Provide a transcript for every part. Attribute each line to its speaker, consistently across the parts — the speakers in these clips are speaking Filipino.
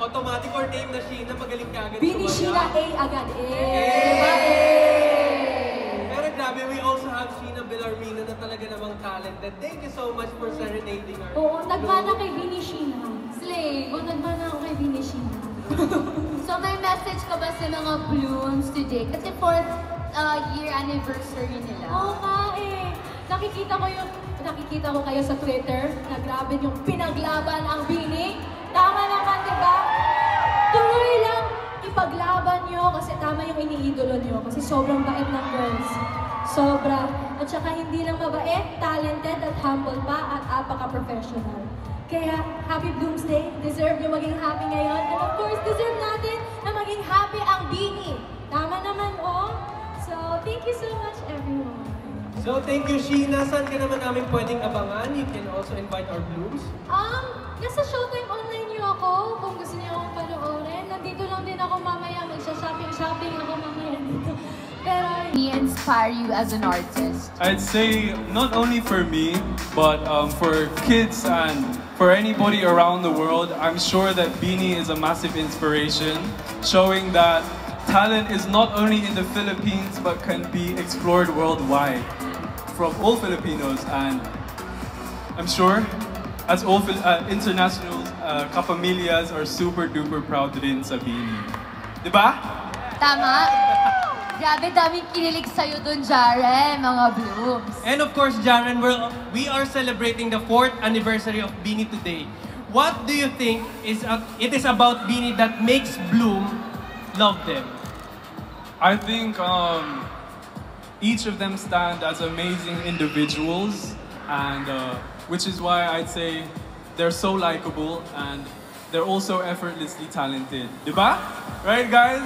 Speaker 1: automatic or name na Sheena, magaling ka agad.
Speaker 2: Bini Sheena A agad.
Speaker 1: Pero grabe, we also have Sheena Bellarmina na talaga namang talented. Thank you so much for serenading our...
Speaker 2: Oo, nagmana kay Bini Sheena. Slay! Oo, nagmana ako kay Bini Sheena.
Speaker 3: So may message ka ba sa mga Blooms today? Kasi 4th year anniversary nila.
Speaker 2: Oo nga eh. Nakikita ko kayo sa Twitter na grabe yung pinaglaban ang Bini. Tama naman, di ba? Tuloy lang ipaglaban nyo kasi tama yung iniidolo nyo kasi sobrang bait ng girls. Sobra. At saka hindi lang mabait, talented at humble pa at apaka-professional. Kaya, Happy Bloomsday. Deserve nyo maging happy ngayon. And of course, deserve natin na maging happy ang Bini. Tama naman, oh. So, thank you so much, everyone.
Speaker 1: So, thank you, Sheena. Saan ka naman namin pwedeng abangan? You can also invite our Blooms.
Speaker 2: Nasa Showtime Online niyo ako. Kung gusto niyo akong panoorin. Nandito lang din ako mamaya. Magsha-shopping ako mamaya dito. Pero...
Speaker 3: He inspire you as an artist?
Speaker 4: I'd say not only for me, but for kids and for anybody around the world. I'm sure that Bini is a massive inspiration, showing that talent is not only in the Philippines, but can be explored worldwide from all Filipinos. And I'm sure, as all international kapamilyas are super duper proud din sa Bini. Diba?
Speaker 3: Tama? Grabe, daming kinilig sa'yo dun, Jaren, mga Blooms.
Speaker 1: And of course, Jaren, we are celebrating the 4th anniversary of Bini today. What do you think it is about Bini that makes Bloom love them?
Speaker 4: I think each of them stand as amazing individuals, and which is why I'd say they're so likable and they're also effortlessly talented. Diba? Right, guys?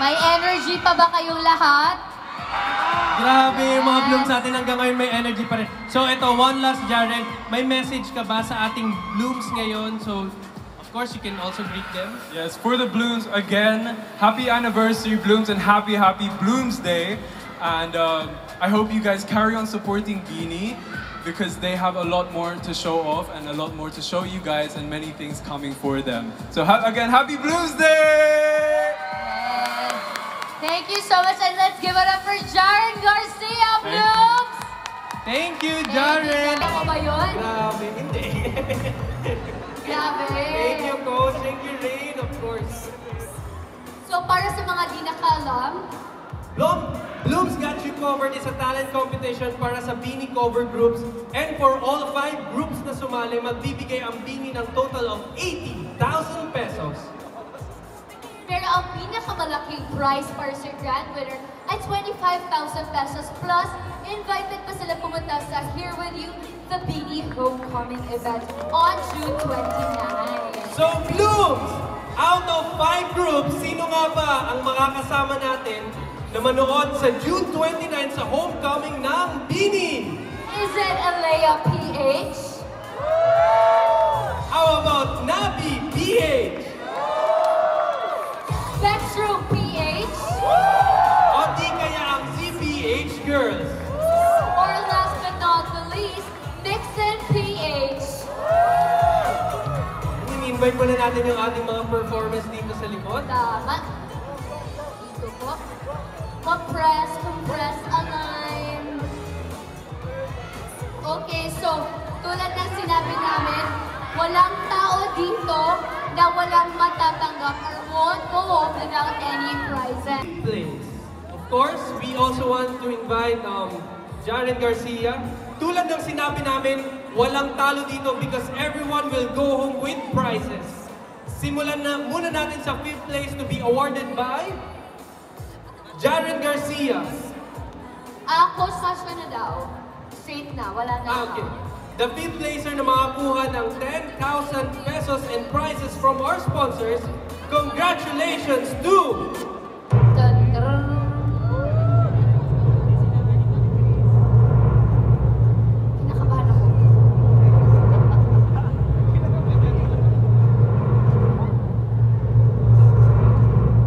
Speaker 3: May energy pa ba kayong lahat?
Speaker 1: Grabe, yung mga Blooms natin hanggang ngayon may energy pa rin. So ito, one last, Jaren. May message ka ba sa ating Blooms ngayon? So, of course, you can also greet them.
Speaker 4: Yes, for the Blooms, again, happy anniversary, Blooms, and happy Blooms Day. And I hope you guys carry on supporting Bini because they have a lot more to show off and a lot more to show you guys and many things coming for them. So again, happy Blooms Day!
Speaker 3: Thank you so much, and let's give it up for Jaren Garcia, Blooms!
Speaker 1: Thank you, Jaren!
Speaker 3: Tama ba yun?
Speaker 1: Grabe, hindi.
Speaker 3: Grabe!
Speaker 1: Thank you, Coach. Thank you, Rain, of course.
Speaker 3: So, para sa mga di nakaalam,
Speaker 1: Blooms Got You Covered is a talent competition para sa Bini cover groups, and for all 5 groups na sumali, magbibigay ang Bini ng total of 80,000 pesos.
Speaker 3: pero ang pinakamalaking prize para sa grand winner ay 25,000 pesos plus invited pa sila pumunta sa Here With You, the Bini Homecoming event on June 29.
Speaker 1: So, Blooms! Out of 5 groups, sino nga ba ang makakasama natin na manood sa June 29 sa homecoming ng Bini?
Speaker 3: Is it Alea PH?
Speaker 1: How about Nabi PH?
Speaker 3: Spectrum PH?
Speaker 1: O di kaya ang CPH Girls?
Speaker 3: Or last but not the least, Dixon PH?
Speaker 1: I-invite muna natin yung ating mga performance dito sa likod.
Speaker 3: Tama. Dito po. Compress, align. Okay, so, tulad ng sinabi namin, walang tao dito na walang matatanggap or won't go home without any prizes.
Speaker 1: Place. Of course, we also want to invite Jaren Garcia. Tulad ng sinabi namin, walang talo dito because everyone will go home with prizes. Simulan na muna natin sa 5th place to be awarded by Jaren Garcia.
Speaker 3: Coach Sash ka na daw. Straight na, wala na.
Speaker 1: Okay. The 5th placer na makakuha ng 10,000 pesos and prizes from our sponsors, congratulations to
Speaker 3: Kinakabahan ako.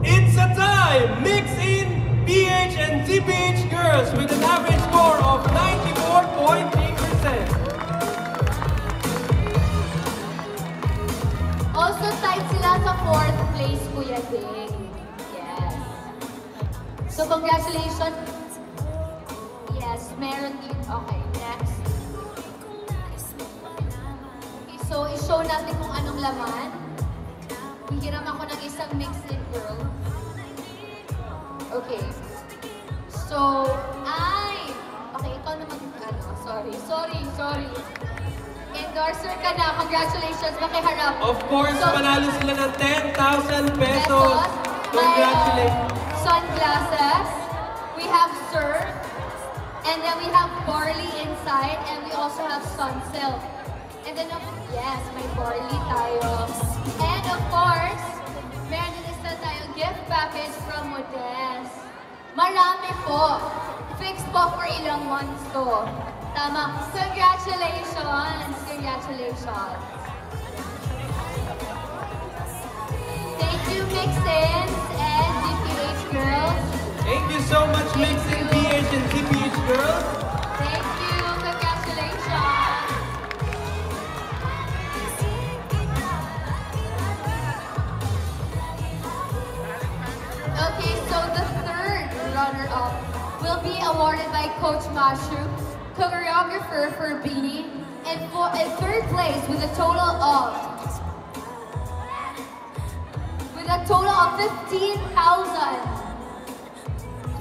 Speaker 1: It's a Time! Mix in PH and CPH girls with an average score of 94.8%.
Speaker 3: Also tied sila sa 4th place, Kuya Ding. Yes. So congratulations. Yes, meron din. Okay, next. Okay, so i-show natin kung anong laman. Hihiram ako ng isang mixed-in girl. Okay. So, okay, ikaw naman, sorry. Endorser ka na, congratulations, makiharap.
Speaker 1: Of course,
Speaker 3: So,
Speaker 1: panalo sila ng 10,000 pesos. Congratulations.
Speaker 3: Sunglasses, we have Surf, and then we have Barley inside, and we also have Sunsilk. And then, yes, may Barley tayo. And of course, meron din isa tayong gift package from Modest. Marami po. Fixed po for ilang months to. Tama. Congratulations! Congratulations! Thank you, Mixins and DPH Girls.
Speaker 1: Thank you so much, Mixin, PH, and TPH girls.
Speaker 3: Thank you. Congratulations. Okay, so the third runner-up will be awarded by Coach Mashu, choreographer for Beanie, and in third place with a total of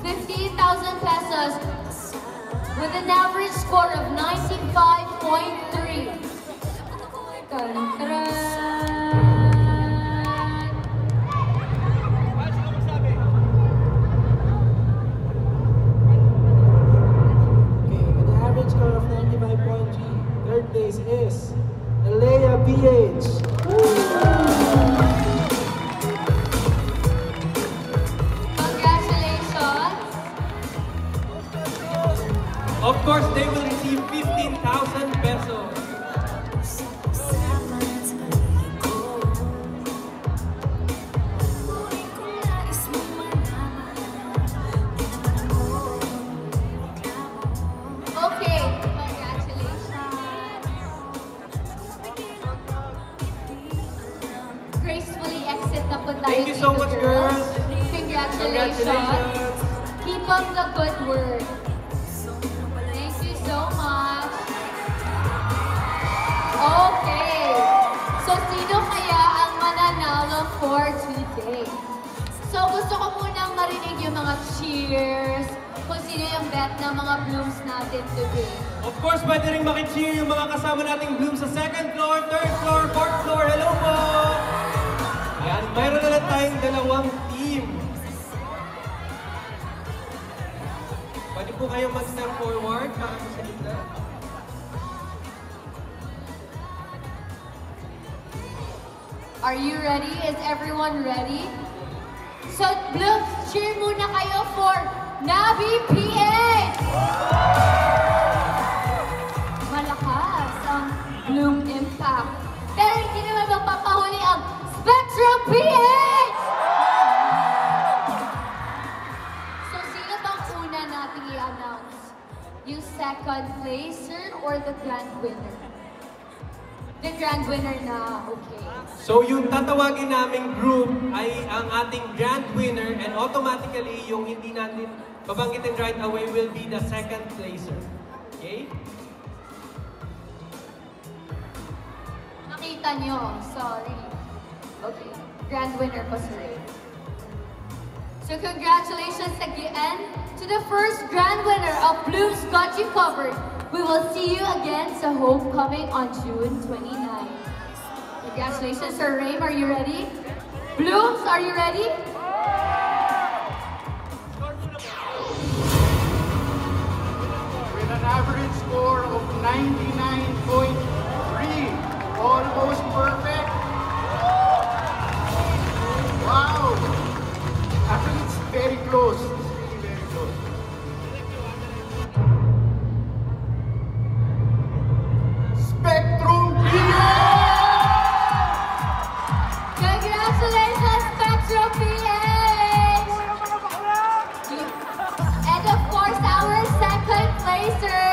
Speaker 3: 15,000 pesos with an average score of 95.3. Dun, dun.
Speaker 5: Okay, with an average score of 95.3, third place is Alea PH.
Speaker 3: Congratulations.
Speaker 1: Of course, they will receive 15,000 pesos.
Speaker 3: Okay, congratulations. Gracefully exit na po tayo
Speaker 1: Thank you so
Speaker 3: dito,
Speaker 1: much, girls.
Speaker 3: Congratulations.
Speaker 1: Congratulations.
Speaker 3: Keep up the good work. Thank you so much. Okay. So, sino kaya ang mananalo for today? So, gusto ko munang marinig yung mga cheers, kung sino yung bet ng mga blooms natin today.
Speaker 1: Of course, pwede rin makicheer yung mga kasama nating bloom sa 2nd floor, 3rd floor, 4th floor. Hello po! Ayan, mayroon na lang tayong dalawang team. Pwede po kayong mag-step forward para sa gitna.
Speaker 3: Are you ready? Is everyone ready? So, Bloom, cheer muna kayo for Nabi PH! Malakas ang Bloom Impact. Pero hindi naman magpapahuli ang Spectrum PH! So, sino bang una nating i-announce? Yung second placer or the grand winner? The grand winner na, okay.
Speaker 1: So yung tatawagin naming group ay ang ating grand winner and automatically yung hindi natin babanggitin right away will be the 2nd placer. Okay?
Speaker 3: Nakita nyo, sorry. Okay, grand winner po si Ray. So congratulations again to the first grand winner of Bloom's Got You Covered. We will see you again sa Homecoming on June 29. Congratulations, Sir Raym. Are you ready? Blooms, are you ready?
Speaker 6: With an average score of 99.3, almost perfect. Wow! Actually, it's very close. It's really very close. Spectrum
Speaker 3: Congratulations, Spectrum PH! And of course, our second placer,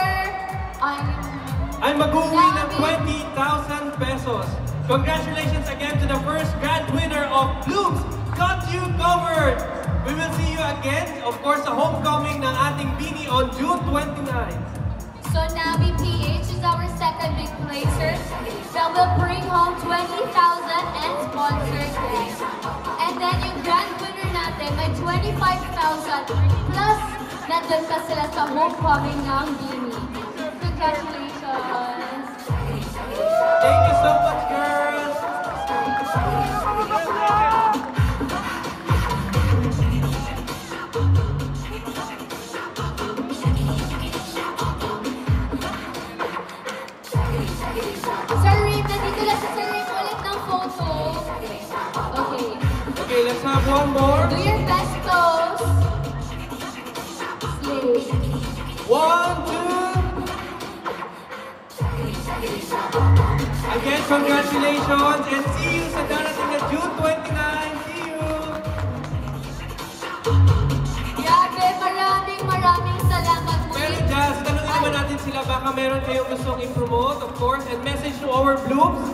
Speaker 1: Ay mag-uwi ng 20,000 pesos. Congratulations again to the first grand winner of Blooms Got You Covered. We will see you again, of course, sa homecoming ng ating Beanie on June 29.
Speaker 3: So Navi PH is our second big placer that will bring home 20,000 and sponsored guests. And then yung grand winner natin may 25,000 plus nandun pa sila sa homecoming ng Beanie. Congratulations!
Speaker 1: Thank you so much, girls!
Speaker 3: Sir Reem, nandito lang si Sir Reem ulit ng photo. Okay.
Speaker 1: Okay, let's have one more.
Speaker 3: Do your best pose. Slay.
Speaker 1: 1, 2. Again, congratulations and see you sa darating na June 29. See you!
Speaker 3: Grabe, maraming salamat po.
Speaker 1: Pero Jazz, tanongin naman natin sila, baka meron kayong gustong i-promote, of course, and message to our Blooms.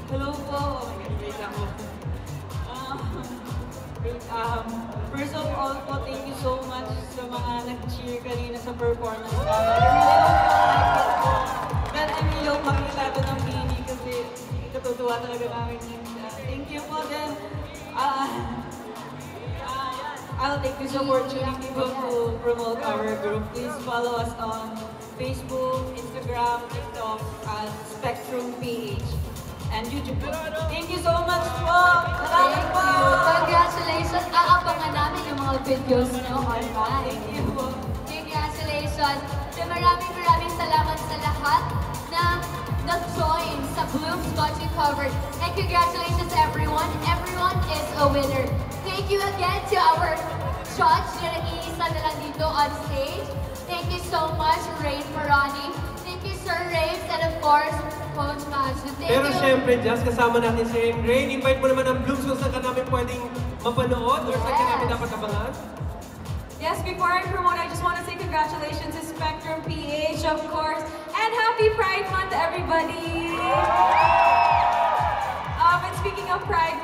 Speaker 7: Hello po. Wait lang po. First of all po, thank you so much sa mga nag-cheer kanina sa performance namin. That I'm yung makita ito ng Beanie kasi katutuwa talaga namin yun. Thank you po then. I'll take this opportunity po to promote our group. Please follow us on Facebook, Instagram, TikTok at Spectrum PH. And YouTube. Thank you so much po! Salamat po!
Speaker 3: Congratulations! Aabangan namin yung mga videos nyo online.
Speaker 7: Thank you po.
Speaker 3: Congratulations! So maraming salamat sa lahat na nag-join sa Blooms Got You Covered. And congratulations everyone! Everyone is a winner. Thank you again to our judge na nag-iisa na lang dito on stage. Thank you so much, Rain Marani. Thank you, Sir Raves, and of course, Coach Matsu. Thank
Speaker 1: Pero
Speaker 3: you.
Speaker 1: syempre, Jazz, kasama natin si Rain. Invite mo naman ang Blooms kung saan ka namin pwedeng mapanood or saan ka namin dapat abangan.
Speaker 7: Yes, before I promote, I just want to say congratulations to Spectrum PH, of course, and happy Pride Month, everybody! And speaking of Pride